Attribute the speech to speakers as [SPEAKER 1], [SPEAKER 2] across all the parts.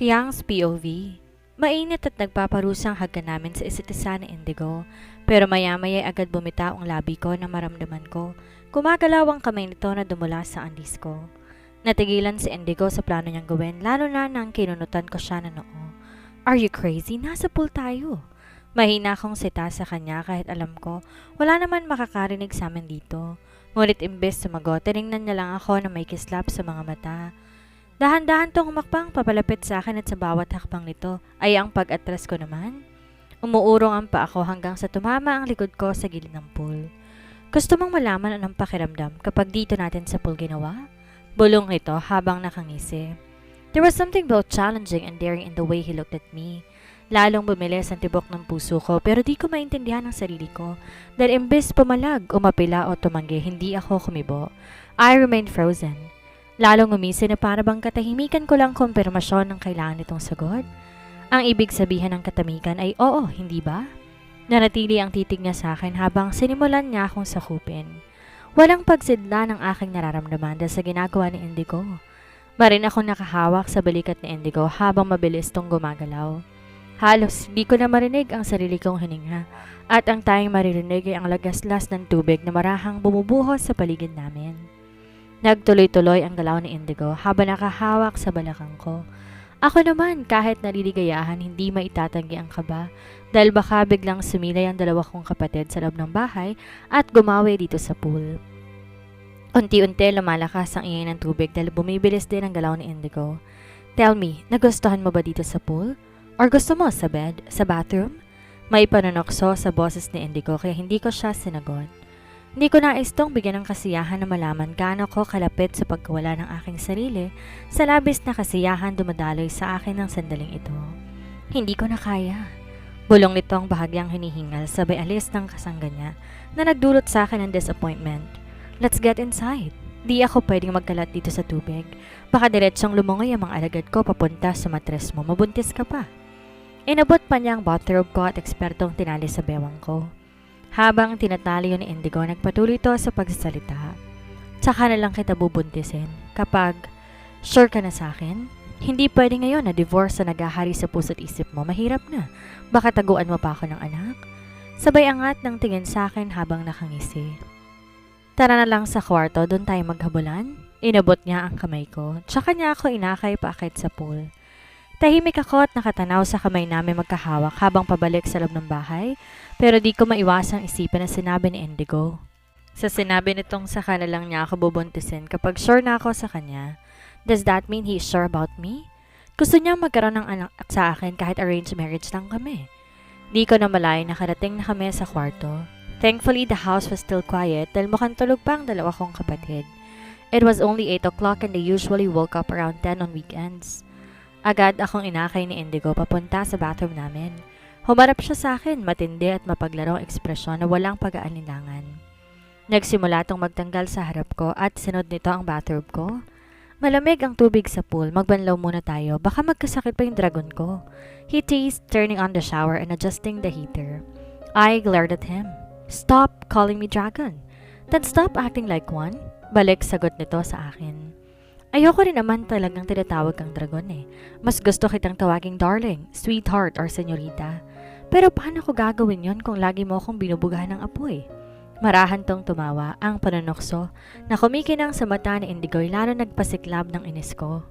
[SPEAKER 1] Fiang's POV. Mainit at nagpaparusang hagkan namin sa isa't isa ni Indigo, pero maya-maya agad bumitaw ang labi ko na maramdaman ko. Gumagalaw ang kamay nito na dumula sa andis ko. Natigilan si Indigo sa plano niyang gawin, lalo na nang kinunutan ko siya na noo. Are you crazy? Nasa pool tayo. Mahina akong sita sa kanya kahit alam ko wala naman makakarinig sa amin dito. Ngunit imbes sumagot, tinignan niya lang ako na may kislap sa mga mata. Dahan-dahan tong humakbang papalapit sa akin at sa bawat hakbang nito ay ang pag-atras ko naman. Umuurong ang paa ko hanggang sa tumama ang likod ko sa gilid ng pool. Gusto mong malaman anong pakiramdam kapag dito natin sa pool ginawa? Bulong ito habang nakangisi. There was something both challenging and daring in the way he looked at me. Lalong bumilis ang tibok ng puso ko pero di ko maintindihan ang sarili ko dahil imbes pumalag, umapila o tumanggi, hindi ako kumibo. I remained frozen. Lalong umisi na para bang katahimikan ko lang kumpirmasyon ng kailangan nitong sagot. Ang ibig sabihin ng katamikan ay oo, hindi ba? Nanatili ang titig niya sa akin habang sinimulan niya akong sakupin. Walang pagsidla ng aking nararamdaman dahil sa ginagawa ni Indigo. Marin akong nakahawak sa balikat ni Indigo habang mabilis tong gumagalaw. Halos di ko na marinig ang sarili kong hininga at ang tayong maririnig ay ang lagaslas ng tubig na marahang bumubuhos sa paligid namin. Nagtuloy-tuloy ang galaw ni Indigo habang nakahawak sa balakang ko. Ako naman kahit naliligayahan hindi maitatanggi ang kaba dahil baka biglang sumilay ang dalawa kong kapatid sa loob ng bahay at gumawi dito sa pool. Unti-unti lumalakas ang ingay ng tubig dahil bumibilis din ang galaw ni Indigo. Tell me, nagustuhan mo ba dito sa pool? Or gusto mo sa bed, sa bathroom? May panunokso sa boses ni Indigo kaya hindi ko siya sinagot. Hindi ko nais tong bigyan ng kasiyahan na malaman gaano ko kalapit sa pagkawala ng aking sarili sa labis na kasiyahan dumadaloy sa akin ng sandaling ito. Hindi ko na kaya. Bulong nito ang bahagyang hinihingal sabay alis ng kasangga niya na nagdulot sa akin ng disappointment. Let's get inside. Di ako pwedeng magkalat dito sa tubig. Baka diretsyong lumungoy ang mga alagad ko papunta sa matres mo. Mabuntis ka pa. Inabot pa niya ang bathrobe ko at ekspertong tinali sa bewang ko. Habang tinatali ni Indigo, nagpatuloy ito sa pagsasalita. Tsaka na lang kita bubuntisin. Kapag sure ka na sa akin, hindi pwede ngayon na divorce na naghahari sa puso't isip mo. Mahirap na. Baka taguan mo pa ako ng anak. Sabay angat ng tingin sa akin habang nakangisi. Tara na lang sa kwarto, doon tayo maghabulan. Inabot niya ang kamay ko. Tsaka niya ako inakay paakit sa pool. Tahimik ako at nakatanaw sa kamay namin magkahawak habang pabalik sa loob ng bahay, pero di ko maiwasang isipin ang sinabi ni Indigo. Sa sinabi nitong saka na lang niya ako bubuntisin kapag sure na ako sa kanya. Does that mean he's sure about me? Gusto niya magkaroon ng anak sa akin kahit arranged marriage lang kami. Di ko na malay nakarating na kami sa kwarto. Thankfully, the house was still quiet dahil mukhang tulog pa ang dalawa kong kapatid. It was only 8 o'clock and they usually woke up around 10 on weekends. Agad akong inakay ni Indigo papunta sa bathroom namin. Humarap siya sa akin, matindi at mapaglarong ekspresyon na walang pag-aalinlangan. Nagsimula itong magtanggal sa harap ko at sinod nito ang bathrobe ko. Malamig ang tubig sa pool, magbanlaw muna tayo, baka magkasakit pa yung dragon ko. He teased, turning on the shower and adjusting the heater. I glared at him. Stop calling me dragon. Then stop acting like one. Balik sagot nito sa akin. Ayoko rin naman talagang tinatawag kang dragon eh. Mas gusto kitang tawaging darling, sweetheart or senyorita. Pero paano ko gagawin yon kung lagi mo akong binubugahan ng apoy? Marahan tong tumawa ang panunokso na kumikinang sa mata ni Indigo lalo nagpasiklab ng inis ko.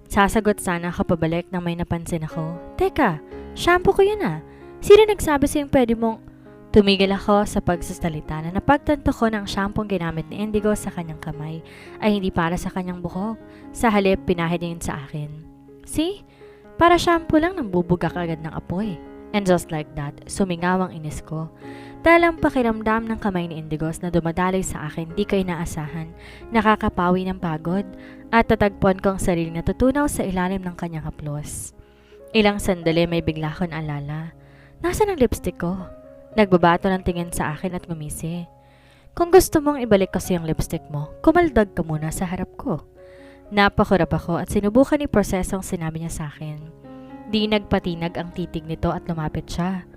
[SPEAKER 1] Sasagot sana ako pabalik nang may napansin ako. Teka, shampoo ko yan ah. Sino nagsabi sa'yong pwede mong... Tumigil ako sa pagsasalita na napagtanto ko na ang shampoo ginamit ni Indigo sa kanyang kamay ay hindi para sa kanyang buhok. Sa halip, pinahid niya sa akin. See? Para shampoo lang nang bubugak agad ng apoy. And just like that, sumingaw ang inis ko. Dahil ang pakiramdam ng kamay ni Indigo na dumadaloy sa akin di ko inaasahan, nakakapawi ng pagod at tatagpuan ko ang sariling natutunaw sa ilalim ng kanyang haplos. Ilang sandali may bigla akong alala. Nasaan ang lipstick ko? Nagbabato ng tingin sa akin at ngumisi. Kung gusto mong ibalik kasi yung lipstick mo, kumaldag ka muna sa harap ko. Napakurap ako at sinubukan ni prosesong sinabi niya sa akin. Di nagpatinag ang titig nito at lumapit siya.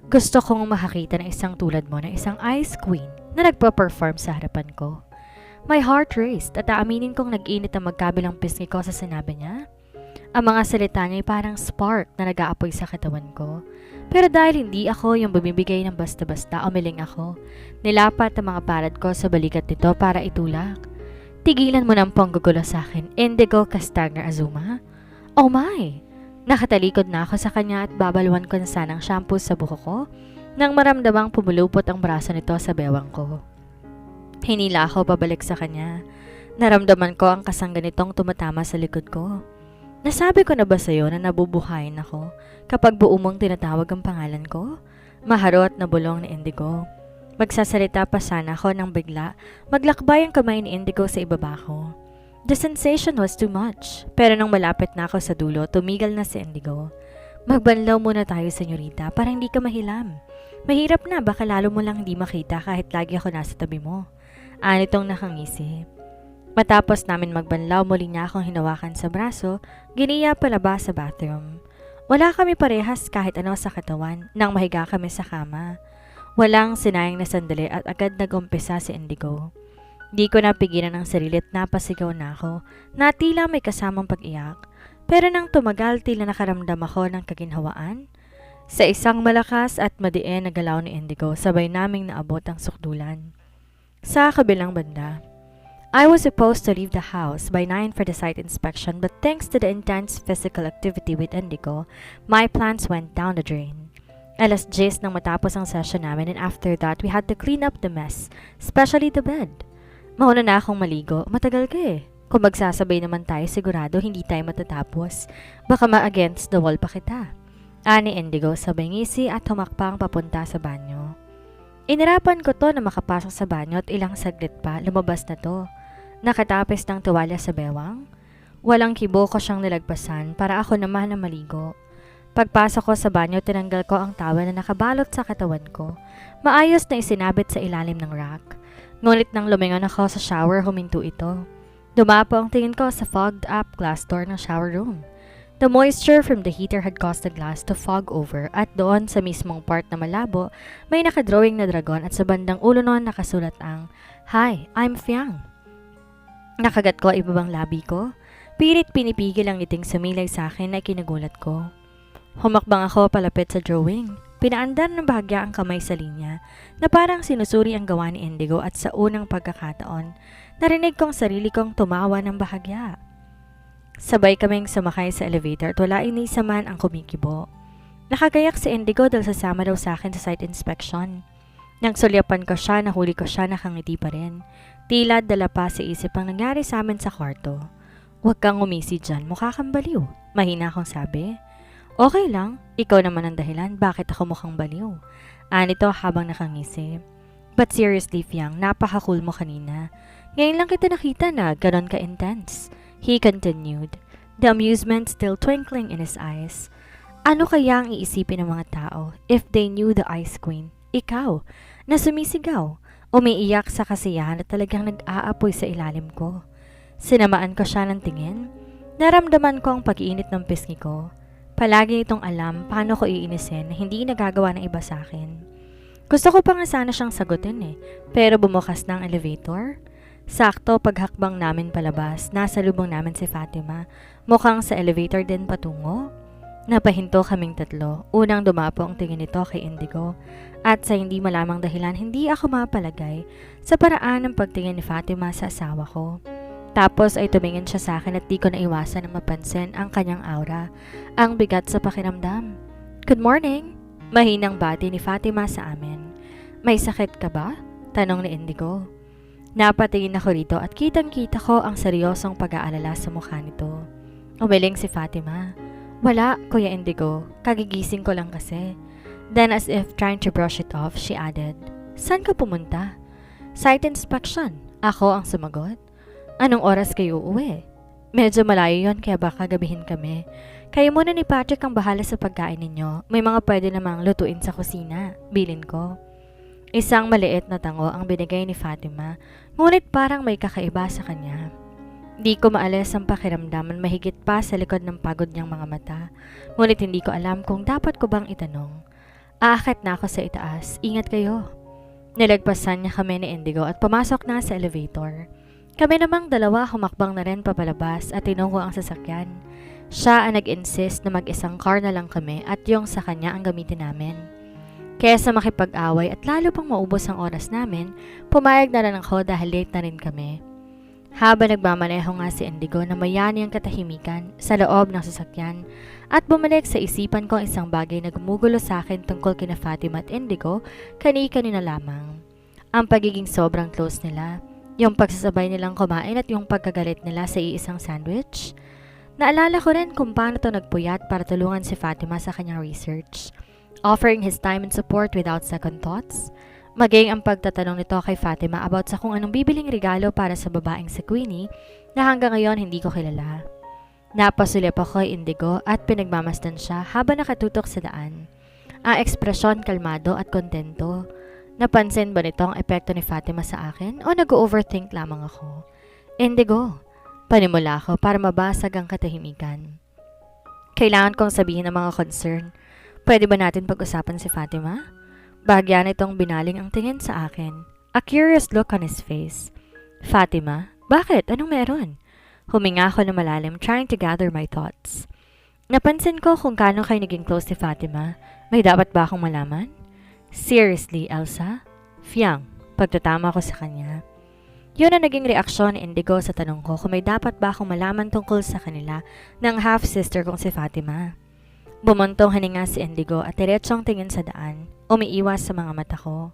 [SPEAKER 1] Gusto kong makakita ng isang tulad mo na isang ice queen na nagpa-perform sa harapan ko. My heart raced at aaminin kong nag-init ang magkabilang pisngi ko sa sinabi niya. Ang mga salita niya ay parang spark na nag-aapoy sa katawan ko. Pero dahil hindi ako yung bumibigay ng basta-basta, umiling ako. Nilapat ang mga palad ko sa balikat nito para itulak. Tigilan mo ng panggugulo sa akin, Indigo Castagna Azuma. Oh my! Nakatalikod na ako sa kanya at babalwan ko na sanang shampoo sa buhok ko nang maramdamang pumulupot ang braso nito sa bewang ko. Hinila ako pabalik sa kanya. Naramdaman ko ang kasangga nitong tumatama sa likod ko. Nasabi ko na ba sa'yo na nabubuhayin ako kapag buo mong tinatawag ang pangalan ko? Maharot na bulong ni Indigo. Magsasalita pa sana ako nang bigla maglakbay ang kamay ni Indigo sa ibaba ko. The sensation was too much, pero nang malapit na ako sa dulo, tumigil na si Indigo. Magbanlaw muna tayo, senyorita, para hindi ka mahilam. Mahirap na, baka lalo mo lang hindi makita kahit lagi ako nasa tabi mo. Anitong nakangisi. Matapos namin magbanlaw, muli niya akong hinawakan sa braso, giniya palabas sa bathroom. Wala kami parehas kahit ano sa katawan nang mahiga kami sa kama. Walang sinayang na sandali at agad nag-umpisa si Indigo. Di ko napigilan ang sarili at napasigaw na ako na tila may kasamang pag-iyak. Pero nang tumagal, tila nakaramdam ako ng kaginhawaan. Sa isang malakas at madiin na galaw ni Indigo, sabay naming naabot ang sukdulan. Sa kabilang banda, I was supposed to leave the house by 9 for the site inspection, but thanks to the intense physical activity with Indigo, my plans went down the drain. Alas 10 nang matapos ang session namin, and after that, we had to clean up the mess, especially the bed. Mauna na akong maligo, matagal ka eh. Kung magsasabay naman tayo, sigurado hindi tayo matatapos. Baka ma-against the wall pa kita. Ani Indigo sabay ngisi at humakpang papunta sa banyo. Inirapan ko to na makapasok sa banyo at ilang saglit pa, lumabas na to. Nakatapis ng tuwalya sa bewang. Walang kibo ko siyang nilagpasan para ako naman na maligo. Pagpasok ko sa banyo, tinanggal ko ang towel na nakabalot sa katawan ko. Maayos na isinabit sa ilalim ng rack. Ngunit nang lumingon ako sa shower, huminto ito. Dumapo ang tingin ko sa fogged-up glass door ng shower room. The moisture from the heater had caused the glass to fog over at doon sa mismong part na malabo, may nakadrawing na dragon at sa bandang ulo noon nakasulat ang, "Hi, I'm Fiang." Nakagat ko ibabang labi ko. Pilit pinipigil ang ngiting sumilay sa akin na kinagulat ko. Humakbang ako palapit sa drawing. Pinaandar ng bahagya ang kamay sa linya na parang sinusuri ang gawa ni Indigo at sa unang pagkakataon, narinig kong sarili kong tumawa ng bahagya. Sabay kaming sumakay sa elevator at wala inisa man ang kumikibo. Nakagayak si Indigo dahil sasama daw sa akin sa site inspection. Nang sulyapan ko siya, nahuli ko siya, nakangiti pa rin. Tila dala pa sa isip ang nangyari sa amin sa kwarto. "Huwag kang umisi dyan, mukha kang baliw," mahina akong sabi. "Okay lang, ikaw naman ang dahilan bakit ako mukhang baliw." Anito habang nakangisi. "But seriously, Fiang, napaka-cool mo kanina. Ngayon lang kita nakita na ganon ka-intense," he continued, the amusement still twinkling in his eyes. Ano kaya ang iisipin ng mga tao if they knew the Ice Queen, ikaw, na sumisigaw, umiiyak sa kasiyahan at talagang nag-aapoy sa ilalim ko? Sinamaan ko siya ng tingin. Naramdaman ko ang pag-iinit ng pisngi ko. Palagi itong alam paano ko iinisin na hindi nagagawa ng iba sa akin. Gusto ko pa nga sana siyang sagutin eh, pero bumukas na ang elevator. Sakto paghakbang namin palabas, nasa lubong namin si Fatima, mukhang sa elevator din patungo. Napahinto kaming tatlo, unang dumapo ang tingin nito kay Indigo, at sa hindi malamang dahilan hindi ako mapalagay sa paraan ng pagtingin ni Fatima sa asawa ko. Tapos ay tumingin siya sa akin at di ko naiwasan na mapansin ang kanyang aura, ang bigat sa pakiramdam. "Good morning," mahinang bati ni Fatima sa amin. "May sakit ka ba?" tanong ni Indigo. Napatingin ako rito at kitang-kita ko ang seryosong pag-aalala sa mukha nito. Umiling si Fatima. "Wala, Kuya Indigo. Kagigising ko lang kasi." Then as if trying to brush it off, she added, "Saan ka pumunta?" "Site inspection." Ako ang sumagot. "Anong oras kayo uuwi?" "Medyo malayo yon kaya baka gabihin kami. Kayo muna ni Patrick ang bahala sa pagkain ninyo. May mga pwede namang lutuin sa kusina," bilin ko. Isang maliit na tango ang binigay ni Fatima, ngunit parang may kakaiba sa kanya. Di ko maalis ang pakiramdaman mahigit pa sa likod ng pagod niyang mga mata, ngunit hindi ko alam kung dapat ko bang itanong. Aakyat na ako sa itaas, ingat kayo. Nilagpasan niya kami ni Indigo at pumasok na sa elevator. Kami namang dalawa humakbang na rin papalabas at tinunggo ang sasakyan. Siya ang nag-insist na mag-isang car na lang kami at yung sa kanya ang gamitin namin. Kesa makipag-away at lalo pang maubos ang oras namin, pumayag na lang ako dahil late na rin kami. Habang nagmamaneho nga si Indigo na mayani ang katahimikan sa loob ng sasakyan at bumalik sa isipan ko ang isang bagay na gumugulo sa akin tungkol kina Fatima at Indigo kani-kanina lamang. Ang pagiging sobrang close nila, yung pagsasabay nilang kumain at yung pagkagalit nila sa iisang sandwich. Naalala ko rin kung paano to nagpuyat para tulungan si Fatima sa kanyang research, offering his time and support without second thoughts. Maging ang pagtatanong nito kay Fatima about sa kung anong bibiling regalo para sa babaeng si Queenie na hanggang ngayon hindi ko kilala. Napasulip ako kay Indigo at pinagmamasdan siya habang nakatutok sa daan. Ang ekspresyon kalmado at kontento. Napansin ba nito ang epekto ni Fatima sa akin o nag-overthink lamang ako? Indigo, panimula ko para mabasag ang katahimikan. Kailangan kong sabihin ang mga concern. Pwede ba natin pag-usapan si Fatima? Bahagya nitong binaling ang tingin sa akin. A curious look on his face. Fatima, bakit? Anong meron? Huminga ako na malalim, trying to gather my thoughts. Napansin ko kung kano kayo naging close si Fatima. May dapat ba akong malaman? Seriously, Elsa? Fiang, pagtatama ko sa kanya. Yun ang naging reaksyon ni Indigo sa tanong ko kung may dapat ba akong malaman tungkol sa kanila ng half-sister kong si Fatima. Bumuntong hininga si Indigo at diretsong tingin sa daan, umiiwas sa mga mata ko.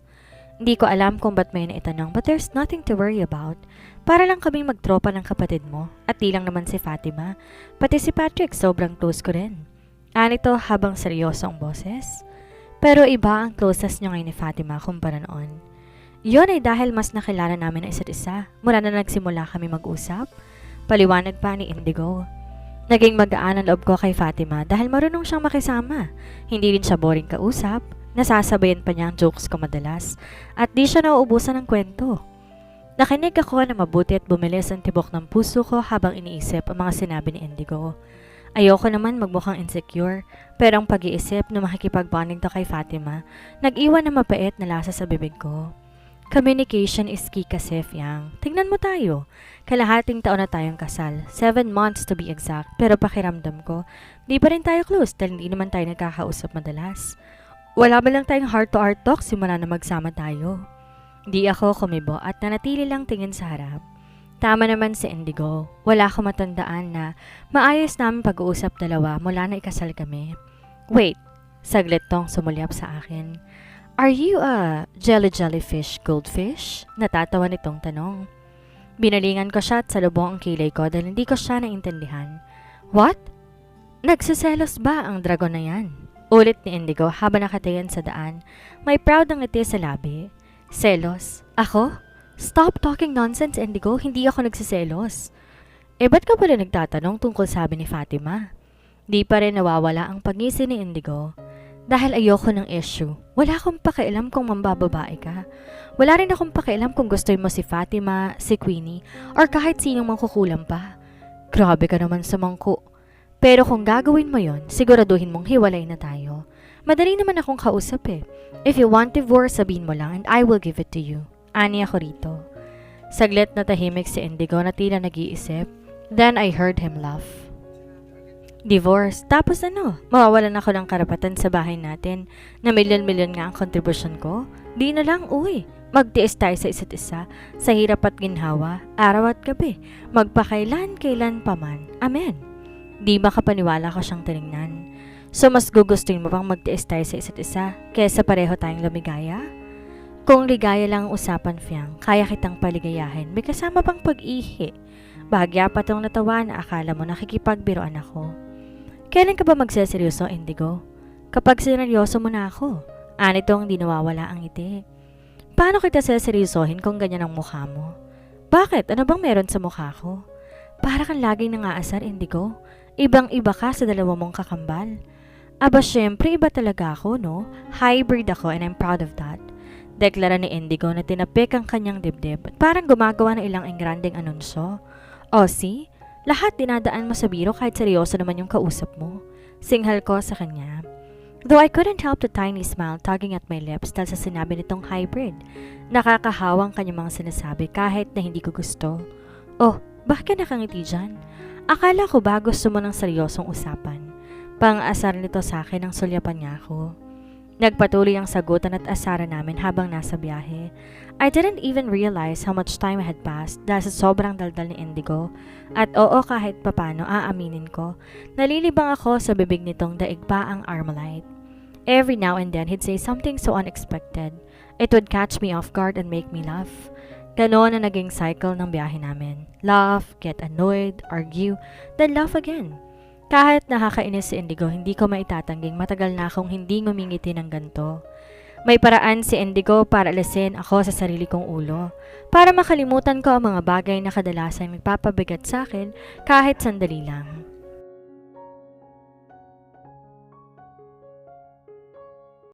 [SPEAKER 1] Hindi ko alam kung ba't may naitanong but there's nothing to worry about. Para lang kaming magtropa ng kapatid mo at di lang naman si Fatima, pati si Patrick sobrang close ko rin. Anito habang seryoso ang boses. Pero iba ang closest niyo ngayon ni Fatima kumpara noon. Yun ay dahil mas nakilala namin ang isa't isa mula na nagsimula kami mag-usap. Paliwanag pa ni Indigo. Naging magaan ang loob ko kay Fatima dahil marunong siyang makisama. Hindi rin siya boring kausap, nasasabayan pa niya ang jokes ko madalas, at di siya nauubusan ng kwento. Nakinig ako na mabuti at bumilis ang tibok ng puso ko habang iniisip ang mga sinabi ni Indigo. Ayoko naman magmukhang insecure, pero ang pag-iisip na makikipag-bonding to kay Fatima, nag-iwan na mapait na lasa sa bibig ko. Communication is key kasi, Fiang. Tingnan mo tayo. Kalahating taon na tayong kasal. 7 months to be exact. Pero pakiramdam ko, di pa rin tayo close dahil hindi naman tayo nagkakausap madalas. Wala ba lang tayong heart-to-heart talk simula na magsama tayo? Di ako kumibo at nanatili lang tingin sa harap. Tama naman si Indigo. Wala akong matandaan na maayos namin pag-uusap dalawa mula na ikasal kami. Wait, saglit tong sumulyap sa akin. Are you a jellyfish goldfish? Natatawa nitong tanong. Binalingan ko siya at salubong ang kilay ko dahil hindi ko siya naintindihan. What? Nagsiselos ba ang dragon na yan? Ulit ni Indigo habang nakatingin sa daan. May proud ang ngiti sa labi. Selos? Ako? Stop talking nonsense, Indigo. Hindi ako nagsiselos. Ba't ka pala nagtatanong tungkol sabi ni Fatima? Di pa rin nawawala ang pangisi ni Indigo. Dahil ayoko ng issue. Wala akong pakialam kung mambababae ka. Wala rin akong pakialam kung gusto mo si Fatima, si Queenie, or kahit sinong mangkukulam pa. Grabe ka naman sa mangko. Pero kung gagawin mo yon, siguraduhin mong hiwalay na tayo. Madali naman akong kausap eh. If you want divorce, sabihin mo lang and I will give it to you. Ani ako rito. Saglit na tahimik si Indigo na tila nag-iisip. Then I heard him laugh. Divorce. Tapos ano? Mawawalan ako ng karapatan sa bahay natin na milyon-milyon nga ang kontribusyon ko? Di na lang, uy. Magtiis tayo sa isa't isa, sa hirap at ginhawa, araw at gabi, magpakailan-kailan pa man. Amen. Di makapaniwala ko siyang tinignan. So mas gugustuhin mo pang magtiis tayo sa isa't isa kaysa pareho tayong lumigaya? Kung ligaya lang ang usapan, Fiang, kaya kitang paligayahin. May kasama pang pag-ihi. Bahagya pa tong natawa na akala mo nakikipagbiroan ako. Kailan ka ba magseseryoso, Indigo? Kapag sineryoso mo na ako. Anitong di nawawala ang ngiti. Paano kita seseryosohin kung ganyan ang mukha mo? Bakit? Ano bang meron sa mukha ko? Para kang laging nangaasar, Indigo. Ibang-iba ka sa dalawa mong kakambal. Aba, syempre iba talaga ako, no? Hybrid ako and I'm proud of that. Deklara ni Indigo na tinapik ang kanyang dibdib at parang gumagawa ng ilang engrandeng anunsyo. O, see? Lahat dinadaan mo sa biro kahit seryoso naman yung kausap mo. Singhal ko sa kanya. Though I couldn't help the tiny smile tugging at my lips dahil sa sinabi nitong hybrid. Nakakahawang kanyang mga sinasabi kahit na hindi ko gusto. Oh, bakit nakangiti dyan? Akala ko ba gusto mo ng seryosong usapan? Pang-asar nito sa akin ang sulyapan niya ako. Nagpatuloy ang sagutan at asaran namin habang nasa biyahe. I didn't even realize how much time had passed dahil sa sobrang daldal ni Indigo. At oo, kahit papano aaminin ko, nalilibang ako sa bibig nitong daig pa ang Armalite. Every now and then he'd say something so unexpected. It would catch me off guard and make me laugh. Ganon na naging cycle ng biyahe namin. Laugh, get annoyed, argue, then laugh again. Kahit nakakainis si Indigo, hindi ko maitatangging matagal na akong hindi ngumingiti ng ganito. May paraan si Indigo para alisin ako sa sarili kong ulo, para makalimutan ko ang mga bagay na kadalasang nagpapabigat sa akin kahit sandali lang.